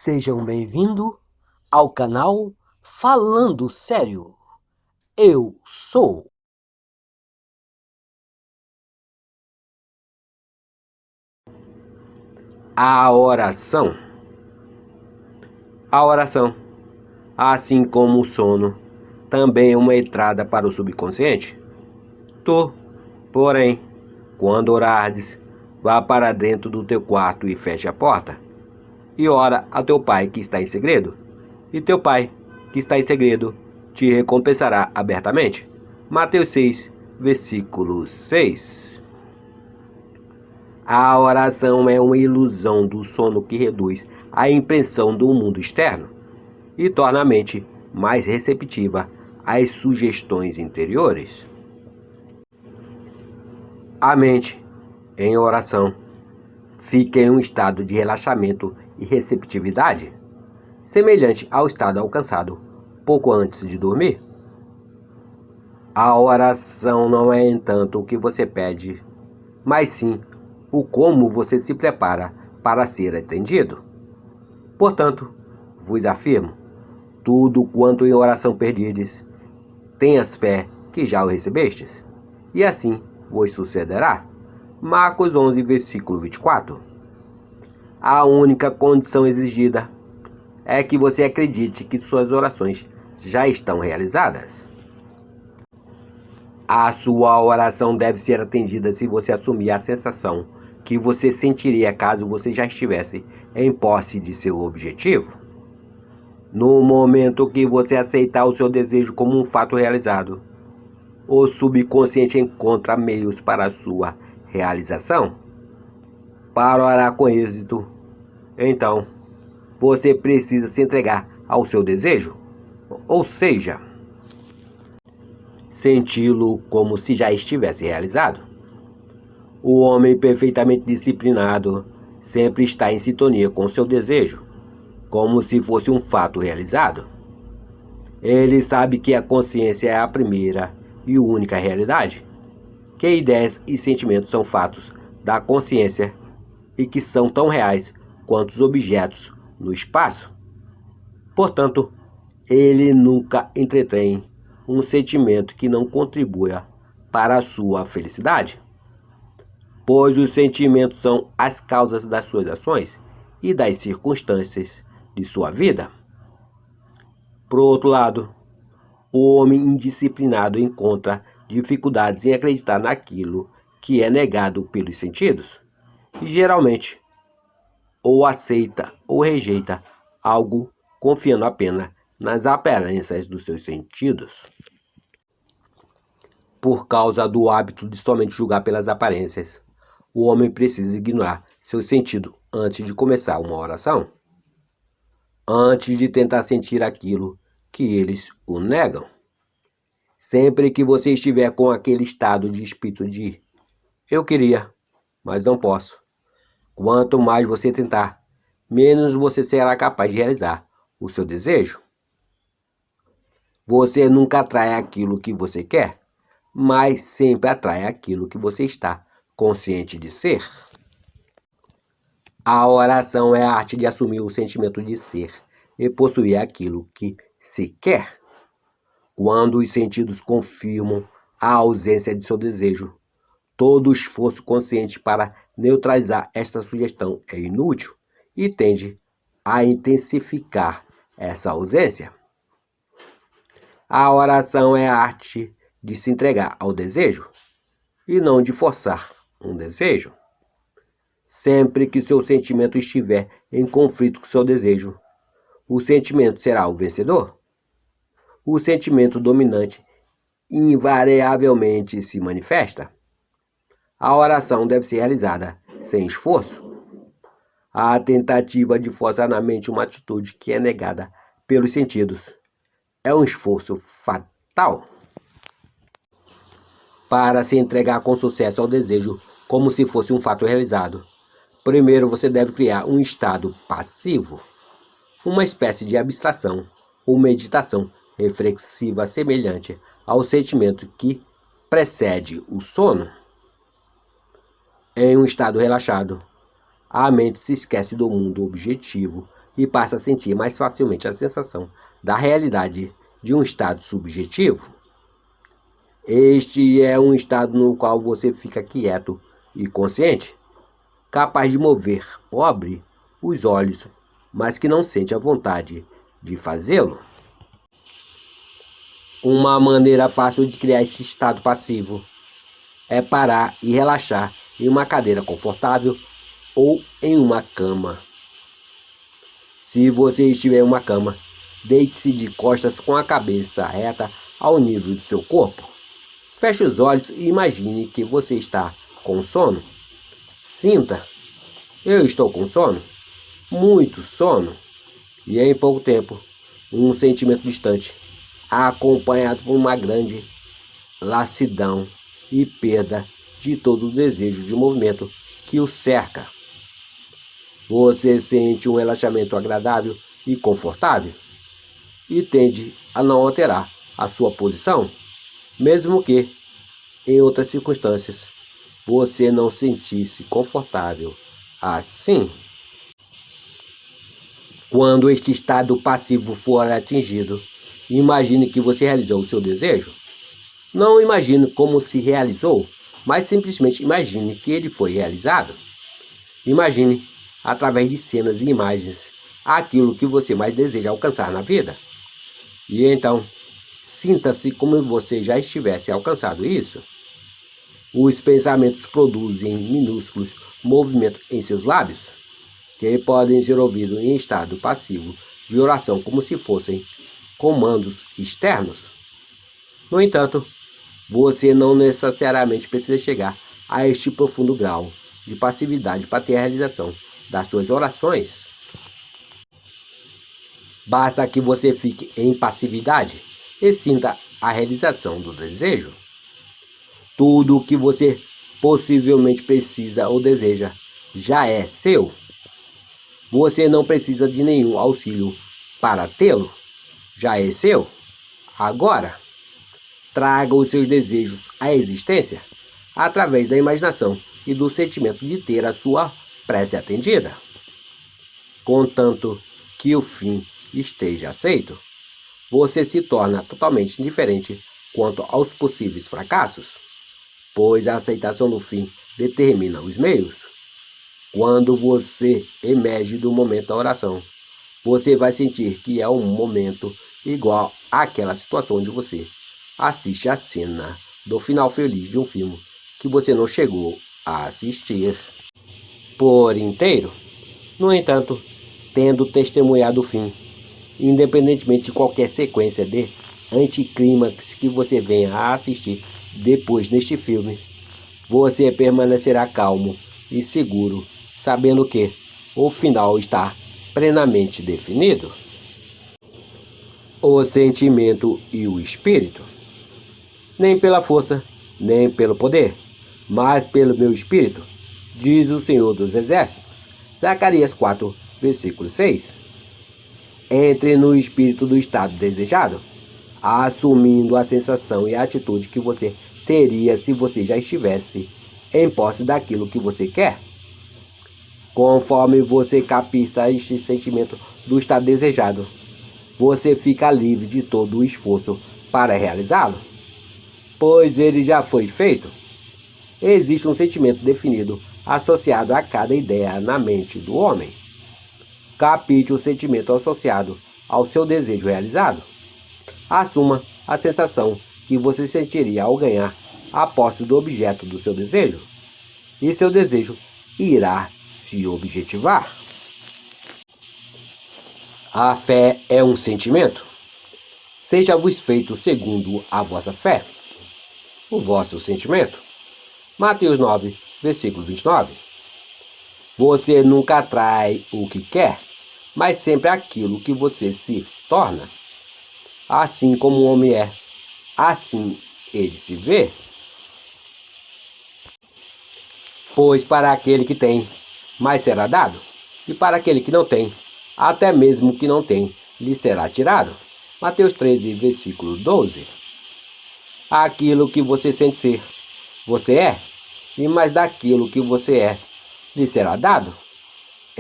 Sejam bem-vindos ao canal Falando Sério. Eu sou. A oração. A oração, assim como o sono, também é uma entrada para o subconsciente. Tu, porém, quando orares, vá para dentro do teu quarto e feche a porta, e ora a teu pai que está em segredo, e teu pai que está em segredo te recompensará abertamente. Mateus 6, versículo 6. A oração é uma ilusão do sono que reduz a impressão do mundo externo e torna a mente mais receptiva às sugestões interiores. A mente, em oração, fica em um estado de relaxamento e receptividade, semelhante ao estado alcançado pouco antes de dormir. A oração não é, entanto, o que você pede, mas sim o como você se prepara para ser atendido. Portanto, vos afirmo, tudo quanto em oração perdides, tenhas fé que já o recebestes, e assim vos sucederá. Marcos 11, versículo 24. A única condição exigida é que você acredite que suas orações já estão realizadas. A sua oração deve ser atendida se você assumir a sensação que você sentiria caso você já estivesse em posse de seu objetivo. No momento que você aceitar o seu desejo como um fato realizado, o subconsciente encontra meios para a sua realização. Para orar com êxito, então, você precisa se entregar ao seu desejo, ou seja, senti-lo como se já estivesse realizado. O homem perfeitamente disciplinado sempre está em sintonia com seu desejo, como se fosse um fato realizado. Ele sabe que a consciência é a primeira e única realidade, que ideias e sentimentos são fatos da consciência e que são tão reais quanto os objetos no espaço. Portanto, ele nunca entretém um sentimento que não contribua para a sua felicidade, pois os sentimentos são as causas das suas ações e das circunstâncias de sua vida. Por outro lado, o homem indisciplinado encontra dificuldades em acreditar naquilo que é negado pelos sentidos e geralmente ou aceita ou rejeita algo confiando apenas nas aparências dos seus sentidos. Por causa do hábito de somente julgar pelas aparências, o homem precisa ignorar seu sentido antes de começar uma oração, antes de tentar sentir aquilo que eles o negam. Sempre que você estiver com aquele estado de espírito de eu queria, mas não posso, quanto mais você tentar, menos você será capaz de realizar o seu desejo. Você nunca atrai aquilo que você quer, mas sempre atrai aquilo que você está consciente de ser. A oração é a arte de assumir o sentimento de ser e possuir aquilo que se quer. Quando os sentidos confirmam a ausência de seu desejo, todo esforço consciente para neutralizar esta sugestão é inútil e tende a intensificar essa ausência. A oração é a arte de se entregar ao desejo e não de forçar um desejo. Sempre que seu sentimento estiver em conflito com seu desejo, o sentimento será o vencedor. O sentimento dominante invariavelmente se manifesta. A oração deve ser realizada sem esforço. A tentativa de forçar na mente uma atitude que é negada pelos sentidos é um esforço fatal. Para se entregar com sucesso ao desejo como se fosse um fato realizado, primeiro você deve criar um estado passivo, uma espécie de abstração ou meditação reflexiva semelhante ao sentimento que precede o sono. Em um estado relaxado, a mente se esquece do mundo objetivo e passa a sentir mais facilmente a sensação da realidade de um estado subjetivo. Este é um estado no qual você fica quieto e consciente, capaz de mover pobre os olhos, mas que não sente a vontade de fazê-lo. Uma maneira fácil de criar esse estado passivo é parar e relaxar em uma cadeira confortável ou em uma cama. Se você estiver em uma cama, deite-se de costas com a cabeça reta ao nível do seu corpo. Feche os olhos e imagine que você está com sono. Sinta, eu estou com sono, muito sono, e em pouco tempo, um sentimento distante, acompanhado por uma grande lassidão e perda de todo o desejo de movimento que o cerca. Você sente um relaxamento agradável e confortável e tende a não alterar a sua posição, mesmo que, em outras circunstâncias, você não sentisse confortável assim. Quando este estado passivo for atingido, imagine que você realizou o seu desejo. Não imagine como se realizou, mas simplesmente imagine que ele foi realizado. Imagine, através de cenas e imagens, aquilo que você mais deseja alcançar na vida. E então, sinta-se como se você já estivesse alcançado isso. Os pensamentos produzem minúsculos movimentos em seus lábios, que podem ser ouvidos em estado passivo de oração como se fossem comandos externos. No entanto, você não necessariamente precisa chegar a este profundo grau de passividade para ter a realização das suas orações. Basta que você fique em passividade e sinta a realização do desejo. Tudo o que você possivelmente precisa ou deseja já é seu. Você não precisa de nenhum auxílio para tê-lo. Já é seu. Agora, traga os seus desejos à existência através da imaginação e do sentimento de ter a sua prece atendida. Contanto que o fim esteja aceito, você se torna totalmente indiferente quanto aos possíveis fracassos, pois a aceitação do fim determina os meios. Quando você emerge do momento da oração, você vai sentir que é um momento igual àquela situação onde você assiste a cena do final feliz de um filme que você não chegou a assistir por inteiro. No entanto, tendo testemunhado o fim, independentemente de qualquer sequência de anticlímax que você venha a assistir depois neste filme, você permanecerá calmo e seguro, sabendo que o final está plenamente definido. O sentimento e o espírito. Nem pela força, nem pelo poder, mas pelo meu espírito, diz o Senhor dos Exércitos. Zacarias 4, versículo 6. Entre no espírito do estado desejado, assumindo a sensação e a atitude que você teria se você já estivesse em posse daquilo que você quer. Conforme você capta este sentimento do estado desejado, você fica livre de todo o esforço para realizá-lo, pois ele já foi feito. Existe um sentimento definido associado a cada ideia na mente do homem. Capte o sentimento associado ao seu desejo realizado. Assuma a sensação que você sentiria ao ganhar a posse do objeto do seu desejo, e seu desejo irá se objetivar. A fé é um sentimento. Seja-vos feito segundo a vossa fé, o vosso sentimento. Mateus 9, versículo 29. Você nunca atrai o que quer, mas sempre aquilo que você se torna. Assim como o homem é, assim ele se vê. Pois para aquele que tem, mais será dado, e para aquele que não tem, até mesmo que não tem, lhe será tirado. Mateus 13, versículo 12. Aquilo que você sente ser, você é, e mais daquilo que você é, lhe será dado.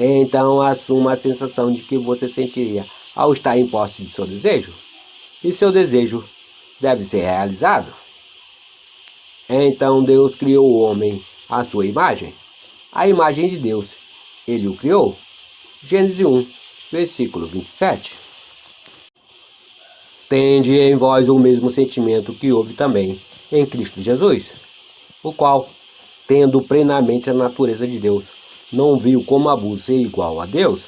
Então assuma a sensação de que você sentiria ao estar em posse de seu desejo. E seu desejo deve ser realizado. Então Deus criou o homem à sua imagem. A imagem de Deus, ele o criou. Gênesis 1, versículo 27. Tende em vós o mesmo sentimento que houve também em Cristo Jesus, o qual, tendo plenamente a natureza de Deus, não viu como abuso ser igual a Deus.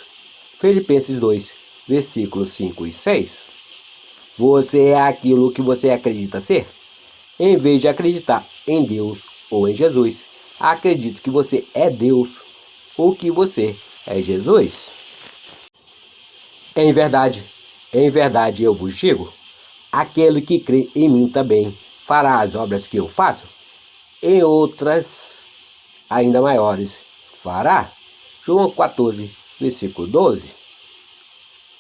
Filipenses 2, versículos 5 e 6. Você é aquilo que você acredita ser? Em vez de acreditar em Deus ou em Jesus, acredite que você é Deus ou que você é Jesus. Em verdade eu vos digo, aquele que crê em mim também fará as obras que eu faço, e outras ainda maiores fará. João 14, versículo 12.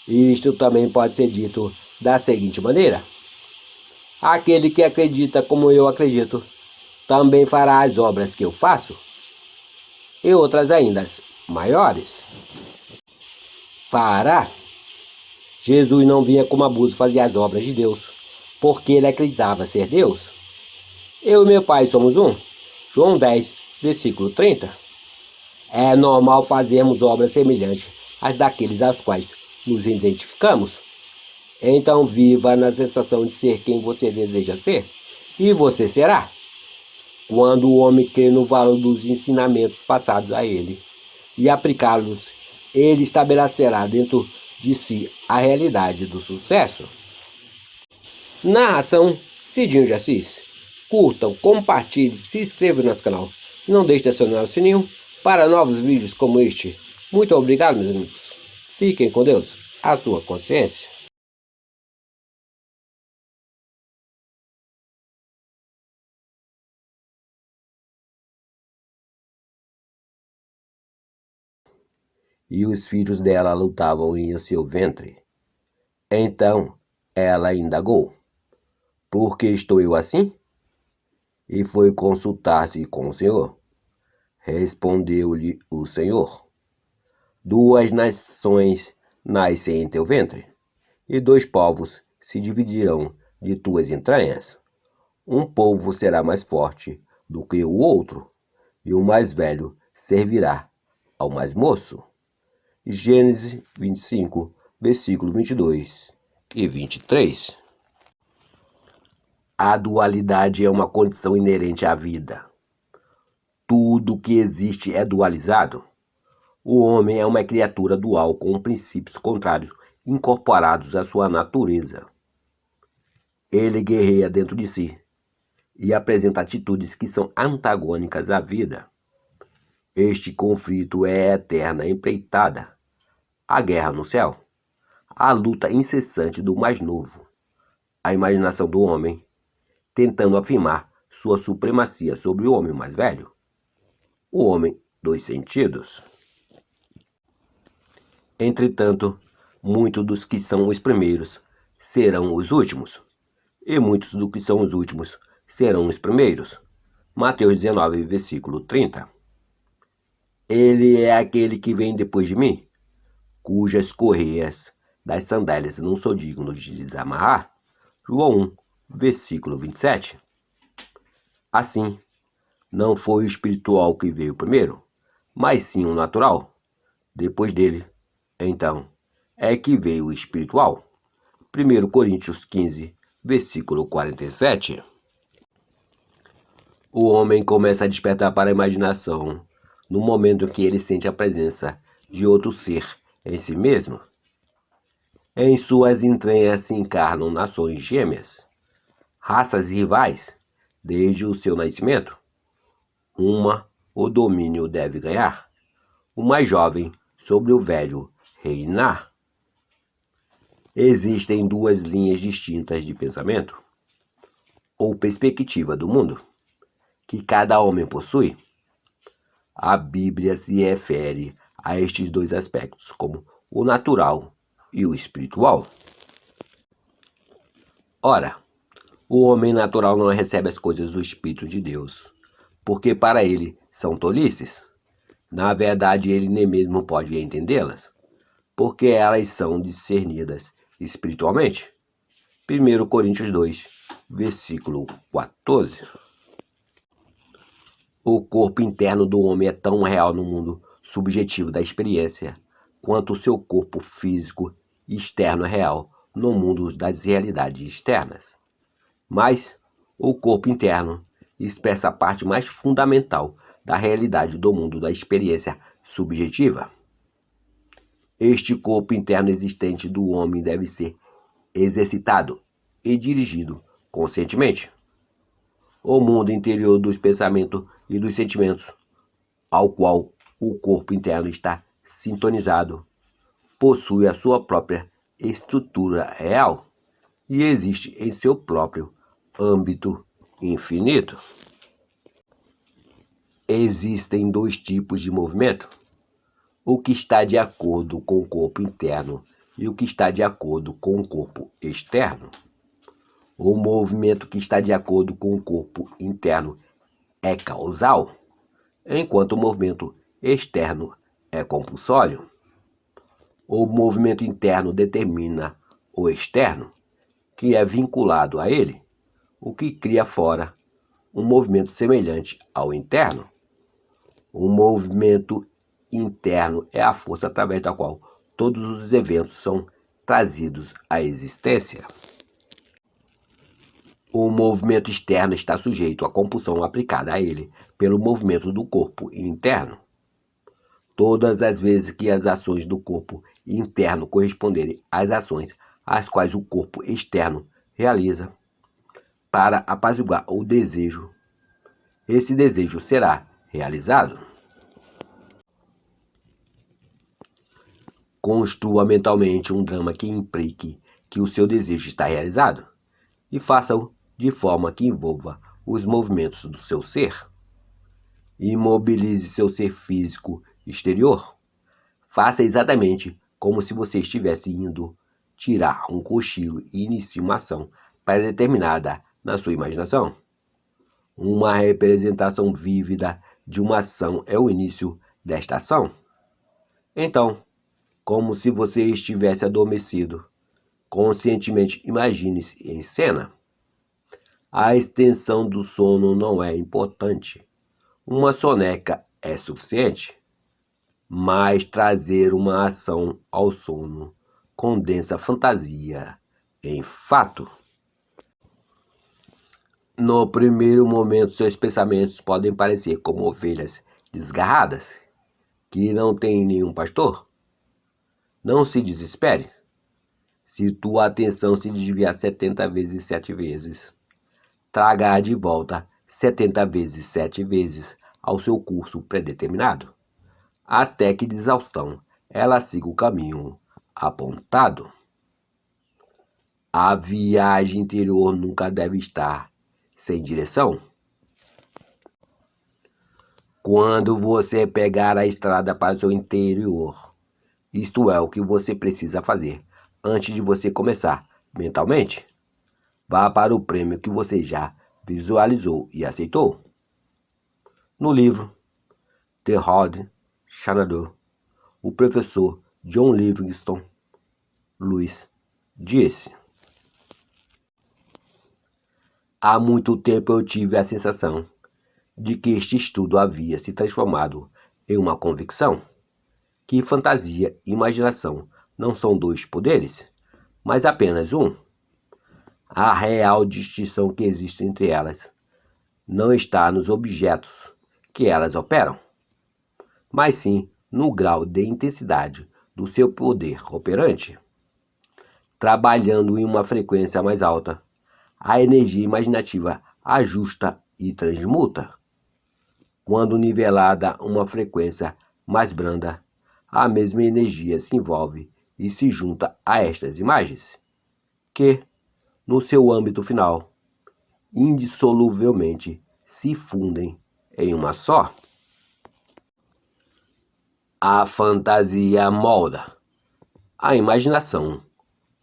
Isto também pode ser dito da seguinte maneira: aquele que acredita como eu acredito, também fará as obras que eu faço, e outras ainda maiores fará. Jesus não vinha como abuso fazer as obras de Deus, porque ele acreditava ser Deus. Eu e meu Pai somos um. João 10, versículo 30. É normal fazermos obras semelhantes às daqueles aos quais nos identificamos. Então viva na sensação de ser quem você deseja ser, e você será. Quando o homem crê no valor dos ensinamentos passados a ele e aplicá-los, ele estabelecerá dentro de si a realidade do sucesso. Narração Cidinho de Assis. Curtam, compartilhem, se inscrevam no nosso canal. E não deixe de acionar o sininho para novos vídeos como este. Muito obrigado, meus amigos. Fiquem com Deus, a sua consciência. E os filhos dela lutavam em seu ventre. Então ela indagou: por que estou eu assim? E foi consultar-se com o Senhor. Respondeu-lhe o Senhor: duas nações nascem em teu ventre, e dois povos se dividirão de tuas entranhas. Um povo será mais forte do que o outro, e o mais velho servirá ao mais moço. Gênesis 25, versículo 22 e 23. A dualidade é uma condição inerente à vida. Tudo que existe é dualizado. O homem é uma criatura dual com princípios contrários incorporados à sua natureza. Ele guerreia dentro de si e apresenta atitudes que são antagônicas à vida. Este conflito é a eterna empreitada, a guerra no céu, a luta incessante do mais novo, a imaginação do homem, tentando afirmar sua supremacia sobre o homem mais velho, o homem dos sentidos. Entretanto, muitos dos que são os primeiros serão os últimos, e muitos dos que são os últimos serão os primeiros. Mateus 19, versículo 30. Ele é aquele que vem depois de mim, cujas correias das sandálias não sou digno de desamarrar. João 1, versículo 27. Assim, não foi o espiritual que veio primeiro, mas sim o natural. Depois dele, então, é que veio o espiritual. 1 Coríntios 15, versículo 47. O homem começa a despertar para a imaginação no momento em que ele sente a presença de outro ser em si mesmo. Em suas entranhas se encarnam nações gêmeas, raças rivais, desde o seu nascimento. Uma o domínio deve ganhar, o mais jovem sobre o velho reinar. Existem duas linhas distintas de pensamento, ou perspectiva do mundo, que cada homem possui. A Bíblia se refere a estes dois aspectos como o natural e o espiritual. Ora, o homem natural não recebe as coisas do Espírito de Deus, porque para ele são tolices, Na verdade, ele nem mesmo pode entendê-las, porque elas são discernidas espiritualmente. 1 Coríntios 2, versículo 14. O corpo interno do homem é tão real no mundo subjetivo da experiência, quanto o seu corpo físico externo é real no mundo das realidades externas. Mas o corpo interno expressa a parte mais fundamental da realidade do mundo da experiência subjetiva. Este corpo interno existente do homem deve ser exercitado e dirigido conscientemente. O mundo interior dos pensamentos e dos sentimentos, ao qual o corpo interno está sintonizado, possui a sua própria estrutura real e existe em seu próprio âmbito infinito. Existem dois tipos de movimento: o que está de acordo com o corpo interno e o que está de acordo com o corpo externo. O movimento que está de acordo com o corpo interno é causal, enquanto o movimento externo é compulsório. O movimento interno determina o externo, que é vinculado a ele, o que cria fora um movimento semelhante ao interno. O movimento interno é a força através da qual todos os eventos são trazidos à existência. O movimento externo está sujeito à compulsão aplicada a ele pelo movimento do corpo interno. Todas as vezes que as ações do corpo interno corresponderem às ações às quais o corpo externo realiza para apaziguar o desejo, esse desejo será realizado. Construa mentalmente um drama que implique que o seu desejo está realizado e faça-o de forma que envolva os movimentos do seu ser. Imobilize seu ser físico exterior. Faça exatamente como se você estivesse indo tirar um cochilo e inicie uma ação pré-determinada na sua imaginação. Uma representação vívida de uma ação é o início desta ação. Então, como se você estivesse adormecido, conscientemente imagine-se em cena. A extensão do sono não é importante. Uma soneca é suficiente. Mas trazer uma ação ao sono condensa fantasia em fato. No primeiro momento, seus pensamentos podem parecer como ovelhas desgarradas, que não têm nenhum pastor. Não se desespere. Se tua atenção se desviar 70 vezes 7 vezes, traga de volta 70 vezes 7 vezes ao seu curso predeterminado, até que de exaustão ela siga o caminho apontado. A viagem interior nunca deve estar sem direção. Quando você pegar a estrada para o seu interior, isto é o que você precisa fazer antes de você começar mentalmente. Vá para o prêmio que você já visualizou e aceitou. No livro The Road Shenandoah, o professor John Livingston Lewis disse: há muito tempo eu tive a sensação de que este estudo havia se transformado em uma convicção, que fantasia e imaginação não são dois poderes, mas apenas um. A real distinção que existe entre elas não está nos objetos que elas operam, mas sim no grau de intensidade do seu poder operante. Trabalhando em uma frequência mais alta, a energia imaginativa ajusta e transmuta. Quando nivelada uma frequência mais branda, a mesma energia se envolve e se junta a estas imagens, que, no seu âmbito final, indissoluvelmente se fundem em uma só. A fantasia molda, a imaginação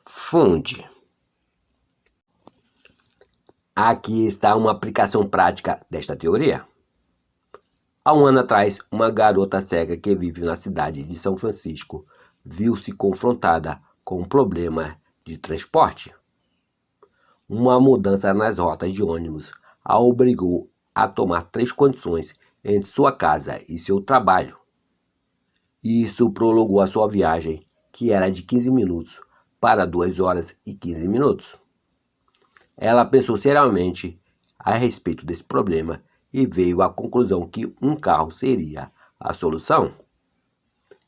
funde. Aqui está uma aplicação prática desta teoria. Há um ano atrás, uma garota cega que vive na cidade de São Francisco viu-se confrontada com um problema de transporte. Uma mudança nas rotas de ônibus a obrigou a tomar 3 condições entre sua casa e seu trabalho. Isso prolongou a sua viagem, que era de 15 minutos, para 2 horas e 15 minutos. Ela pensou seriamente a respeito desse problema e veio à conclusão que um carro seria a solução.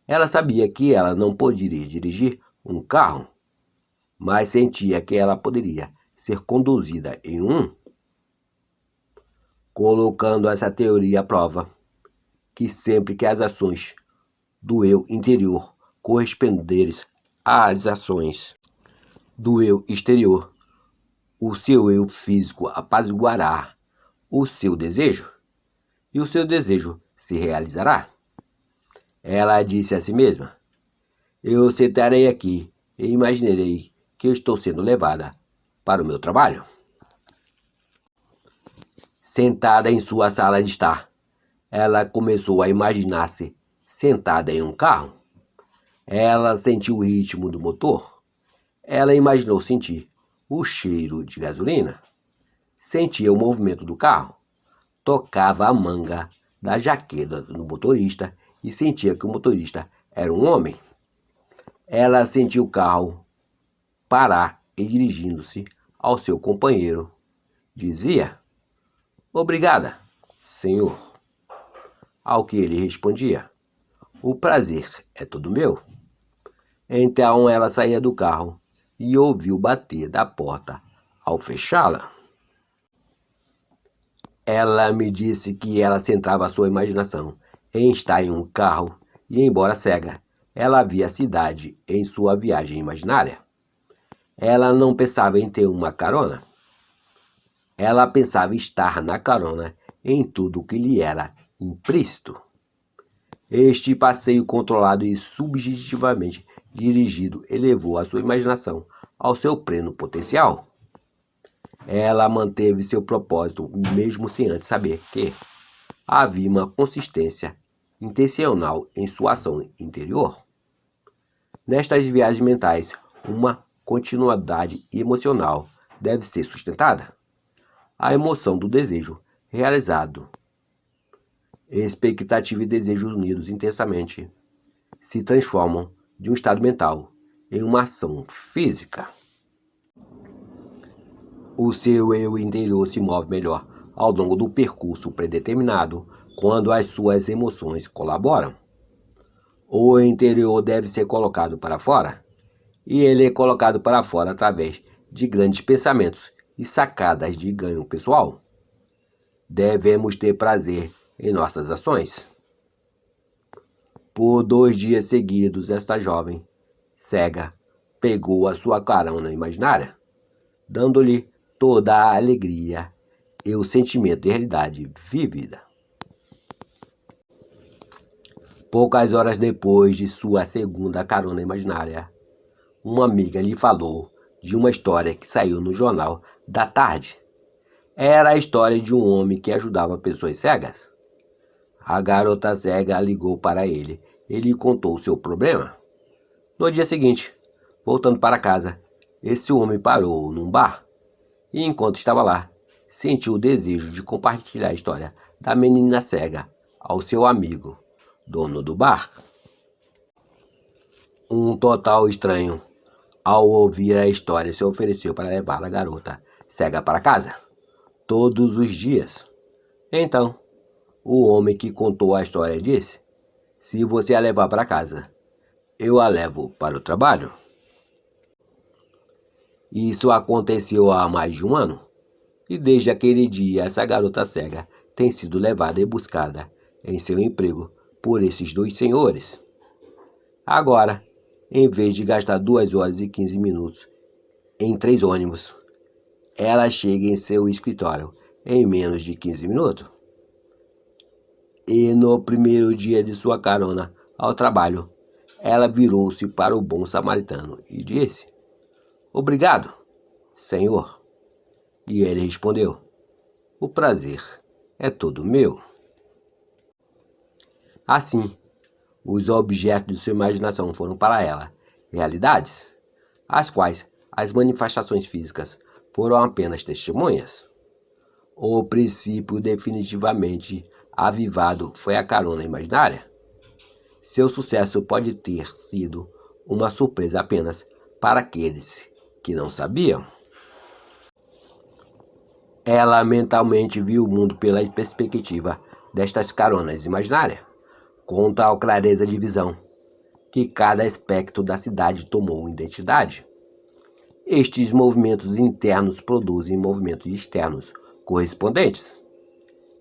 Ela sabia que ela não poderia dirigir um carro, mas sentia que ela poderia ser conduzida em um. Colocando essa teoria à prova, que sempre que as ações do eu interior corresponderem às ações do eu exterior, o seu eu físico apaziguará o seu desejo, e o seu desejo se realizará. Ela disse a si mesma: eu sentarei aqui e imaginarei que eu estou sendo levada para o meu trabalho. Sentada em sua sala de estar, ela começou a imaginar-se sentada em um carro. Ela sentiu o ritmo do motor. Ela imaginou sentir o cheiro de gasolina. Sentia o movimento do carro. Tocava a manga da jaqueta do motorista e sentia que o motorista era um homem. Ela sentiu o carro parar e, dirigindo-se ao seu companheiro, dizia: obrigada, senhor. Ao que ele respondia: o prazer é todo meu. Então ela saía do carro e ouviu bater da porta ao fechá-la. Ela me disse que ela centrava sua imaginação em estar em um carro e, embora cega, ela via a cidade em sua viagem imaginária. Ela não pensava em ter uma carona. Ela pensava estar na carona em tudo o que lhe era implícito. Este passeio controlado e subjetivamente dirigido elevou a sua imaginação ao seu pleno potencial. Ela manteve seu propósito mesmo sem antes saber que havia uma consistência intencional em sua ação interior. Nestas viagens mentais, uma continuidade emocional deve ser sustentada. A emoção do desejo realizado, expectativa e desejos unidos intensamente, se transformam de um estado mental em uma ação física. O seu eu interior se move melhor ao longo do percurso predeterminado quando as suas emoções colaboram. O interior deve ser colocado para fora, e ele é colocado para fora através de grandes pensamentos e sacadas de ganho pessoal. Devemos ter prazer em nossas ações. Por 2 dias seguidos, esta jovem, cega, pegou a sua carona imaginária, dando-lhe toda a alegria e o sentimento de realidade vívida. Poucas horas depois de sua segunda carona imaginária, uma amiga lhe falou de uma história que saiu no jornal da tarde. Era a história de um homem que ajudava pessoas cegas. A garota cega ligou para ele e lhe contou o seu problema. No dia seguinte, voltando para casa, esse homem parou num bar e, enquanto estava lá, sentiu o desejo de compartilhar a história da menina cega ao seu amigo, dono do bar. Um total estranho, ao ouvir a história, se ofereceu para levar a garota cega para casa, todos os dias. Então, o homem que contou a história disse: se você a levar para casa, eu a levo para o trabalho. Isso aconteceu há mais de um ano, e desde aquele dia essa garota cega tem sido levada e buscada em seu emprego por esses 2 senhores. Agora, em vez de gastar 2 horas e 15 minutos em 3 ônibus, ela chega em seu escritório em menos de 15 minutos. E no primeiro dia de sua carona ao trabalho, ela virou-se para o bom samaritano e disse: obrigado, senhor. E ele respondeu: o prazer é todo meu. Assim, os objetos de sua imaginação foram para ela realidades, as quais as manifestações físicas foram apenas testemunhas. O princípio definitivamente avivado foi a carona imaginária. Seu sucesso pode ter sido uma surpresa apenas para aqueles que não sabiam. Ela mentalmente viu o mundo pela perspectiva destas caronas imaginárias, com tal clareza de visão que cada aspecto da cidade tomou identidade. Estes movimentos internos produzem movimentos externos correspondentes.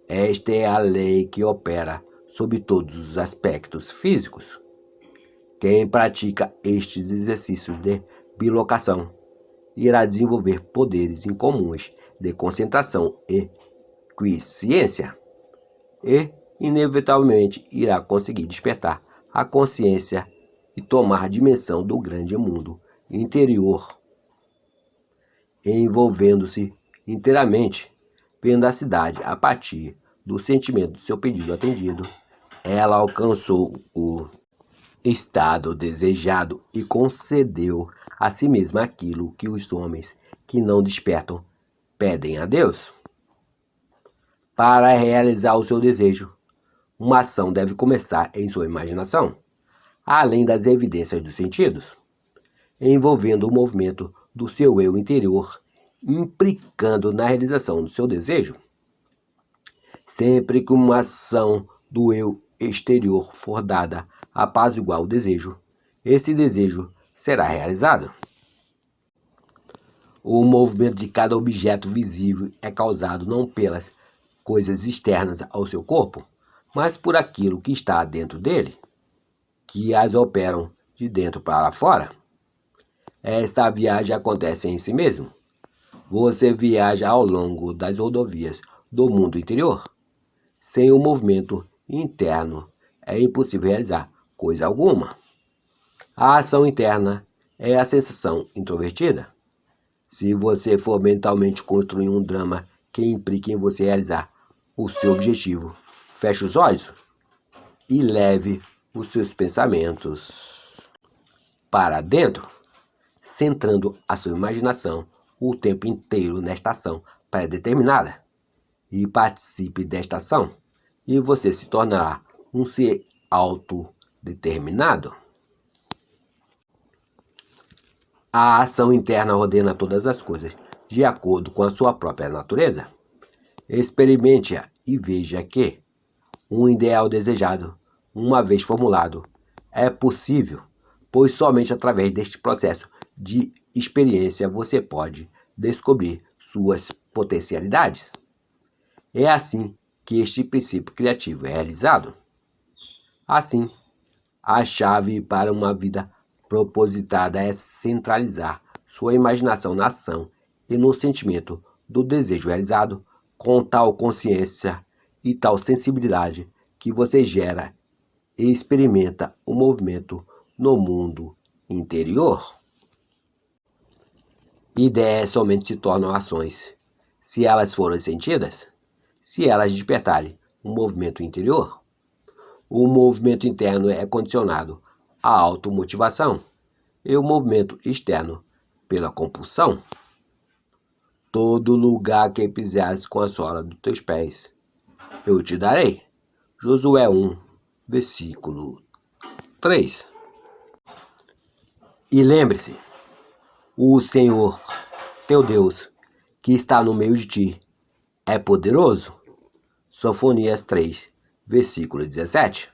Esta é a lei que opera sobre todos os aspectos físicos. Quem pratica estes exercícios de bilocação irá desenvolver poderes incomuns de concentração e quiescência e, inevitavelmente, irá conseguir despertar a consciência e tomar dimensão do grande mundo interior, envolvendo-se inteiramente, vendo a cidade a partir do sentimento do seu pedido atendido. Ela alcançou o estado desejado e concedeu a si mesma aquilo que os homens que não despertam pedem a Deus. Para realizar o seu desejo, uma ação deve começar em sua imaginação, além das evidências dos sentidos, envolvendo o movimento do seu eu interior, implicando na realização do seu desejo. Sempre que uma ação do eu exterior for dada a paz igual ao desejo, esse desejo será realizado. O movimento de cada objeto visível é causado não pelas coisas externas ao seu corpo, mas por aquilo que está dentro dele, que as operam de dentro para fora. Esta viagem acontece em si mesmo. Você viaja ao longo das rodovias do mundo interior. Sem o movimento interno, é impossível realizar coisa alguma. A ação interna é a sensação introvertida. Se você for mentalmente construir um drama que implique em você realizar o seu objetivo, feche os olhos e leve os seus pensamentos para dentro, centrando a sua imaginação o tempo inteiro nesta ação pré-determinada, e participe desta ação, e você se tornará um ser autodeterminado. A ação interna ordena todas as coisas de acordo com a sua própria natureza. Experimente-a e veja que um ideal desejado, uma vez formulado, é possível, pois somente através deste processo de experiência você pode descobrir suas potencialidades. É assim que este princípio criativo é realizado. Assim, a chave para uma vida propositada é centralizar sua imaginação na ação e no sentimento do desejo realizado, com tal consciência e tal sensibilidade que você gera e experimenta o movimento no mundo interior. Ideias somente se tornam ações se elas forem sentidas, se elas despertarem um movimento interior. O movimento interno é condicionado à automotivação e o movimento externo pela compulsão. Todo lugar que pisares com a sola dos teus pés, eu te darei. Josué 1, versículo 3. E lembre-se, o Senhor, teu Deus, que está no meio de ti, é poderoso. Sofonias 3, versículo 17.